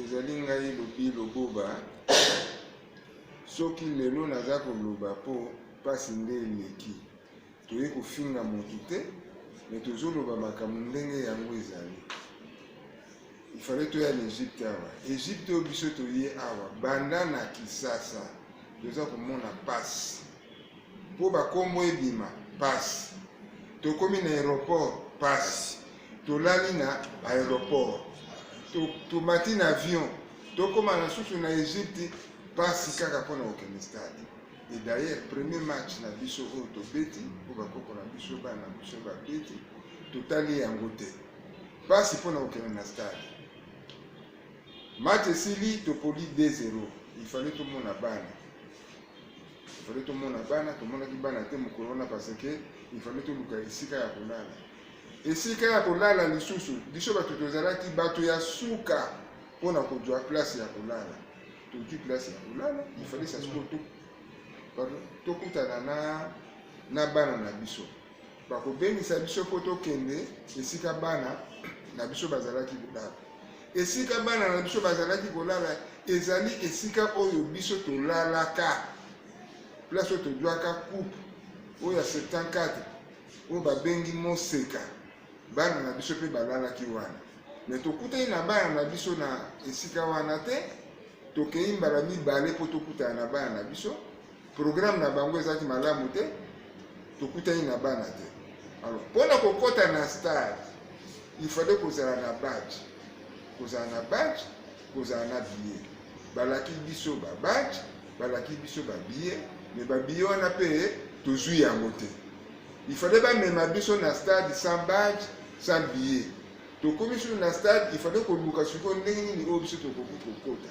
ezali ngai lobi loboba soki lelo naza koloba po pasi nde eleki toye kofinga motu te me tozoloba makambo ndenge yango ezali. Ifale toya na Egypte awa. Egypte oyo biso toye awa banda na Kisasa toza komona pasi po bakombo ebima pasi, tokomi na aéroport pasi, tolali na aéroport, tomati na avion, tokoma na susu na Egypte pasi kaka mpona kokende stade. Et d'ailleurs premier match na biso oyo tobeti po bakoko na biso bana biso babeti totali yango te pasi mpona kokende na stade. Match esili topoli 2-0. Ifale tomona bana, ifale tomona bana, tomonaki bana te mokolo wana parce que ifale toluka esika ya kolala. Esika ya kolala lisusu biso bato tozalaki bato ya suka mpona kozwa place ya kolala. Tozwi place ya kolala, ifale sasiko tokutana na bana na biso bakobengisa biso po tokende esika bana na biso bazalaki kolala. Esika bana na biso bazalaki kolala ezali esika oyo biso tolalaka, place oyo tozwaka coupe oyo ya 74 oyo babengi Moseka, bana na biso mpe balalaki wana. Me tokutani na bana na biso na esika wana te, tokei mbala mibale po tokutana na bana na biso. Programme na bango ezalaki malamu te, tokutani na bana te. Alors mpona kokota na stade il fallait kozala na badge, kozala na badge, kozala na billet. Balaki biso ba badge, balaki biso ba billet, mais ba billet wana pe tozwi yango te. Il fallait bamema biso na stade sans badge, sans billet. Tokomi biso na stade, il fallait koluka siko ndenge nini oyo biso tokoki kokota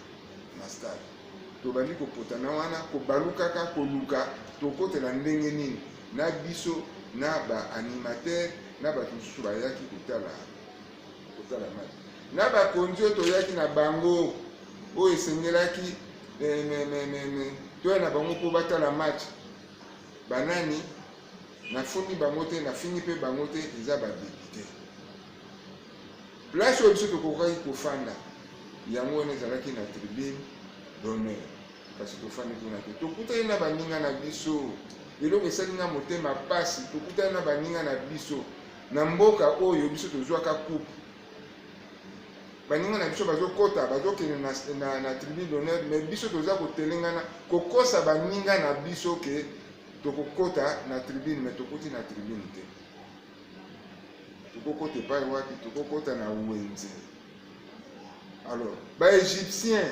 na stade. Tobandi kopotana wana kobalukaka koluka tokotela ndenge nini na biso na ba animateur na bato mosusu bayaki kotala match. Na bakonzi oyo toyaki na bango oyo esengelaki toya na bango mpo batala match banani nafundi bango te, nafingi mpe bango te, eza badepute. Place oyo biso tokokaki kofanda yango wana ezalaki na tribune d'honneur kasi tofandi kuna te. Tokutani na baninga na biso eloko esalinga motema pasi, tokutani na baninga na biso na mboka oyo biso tozwaka coupe. Baninga na biso bazokota bazokende na tribune d'honneur, mais biso toza kotelengana kokosa baninga na biso ke tokokota na tribune, mais tokoti na tribune te. Tokokota epai wapi? Tokokota na wenze. Alors baégyptien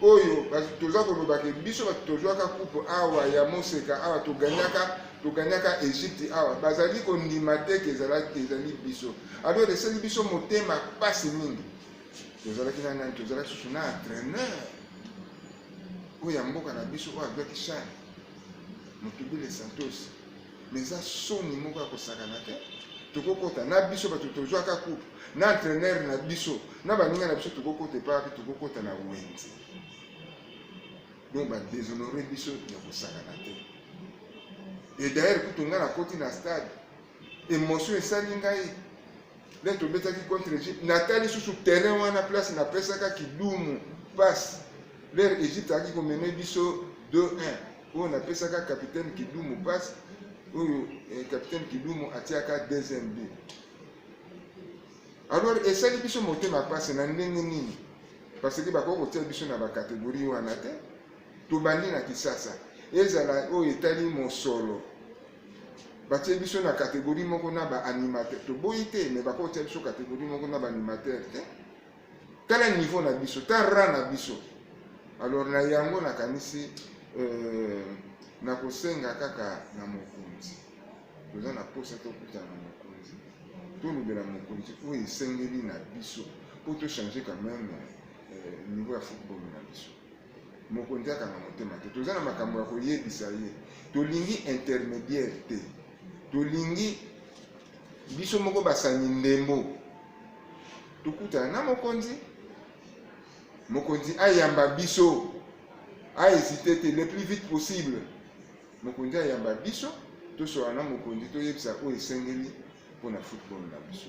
oyo toza koloba ke biso bato tozwaka coupe awa ya Moseka awa toganyaka Egypte awa bazali kondima te ke ezali biso. Alors esali biso motema pasi mingi. Tozalaki na nani? Tozalaki susu na entraîneur oyo ya mboka na biso oyo azwaki Chane Motubile Santos, mais eza soni moko ya kosakana te. Tokokota na biso bato tozwaka coupe na entraîneur na biso na baninga na biso tokokota epai wapi? Tokokota na wenze. Donc ba déshonorer biso ya kosakana te. Et d'ailleurs kutunga na koti na stade émotion esali ngai le tobetaki contre Egypte natali susu terrain wana place na pesaka kidumu passe l'air Egypte aki komene biso 2-1 oyo napesaka capitaine Kidumu passe oyo capitaine Kidumu atiaka deuxième but. Alors esali biso motema passe na ndenge nini parce que bakoko kotia biso na bakategorie wana te. Tobandi na Kisasa ezala oyo etali mosolo batie biso na kategorie moko na baanimateur toboyi te, mais bakotia biso kategorie moko na baanimateur te. Tala niveau na biso, ta ra na biso. Alors na yango nakanisi na kosenga kaka na mokonzi toza na posa tokutana na mokonzi tolobela mokonzi oyo esengeli na biso po tochange quand même niveau ya football na biso. Mokonzi akanga motema te, toza na makambo ya koyebisa ye, tolingi intermédiaire te, tolingi biso moko basani ndembo tokutana na mokonzi, mokonzi ayamba biso ahésité te le plus vite possible. Mokonzi ayamba biso tosola na mokonzi toyebisa oyo esengeli mpona football na biso.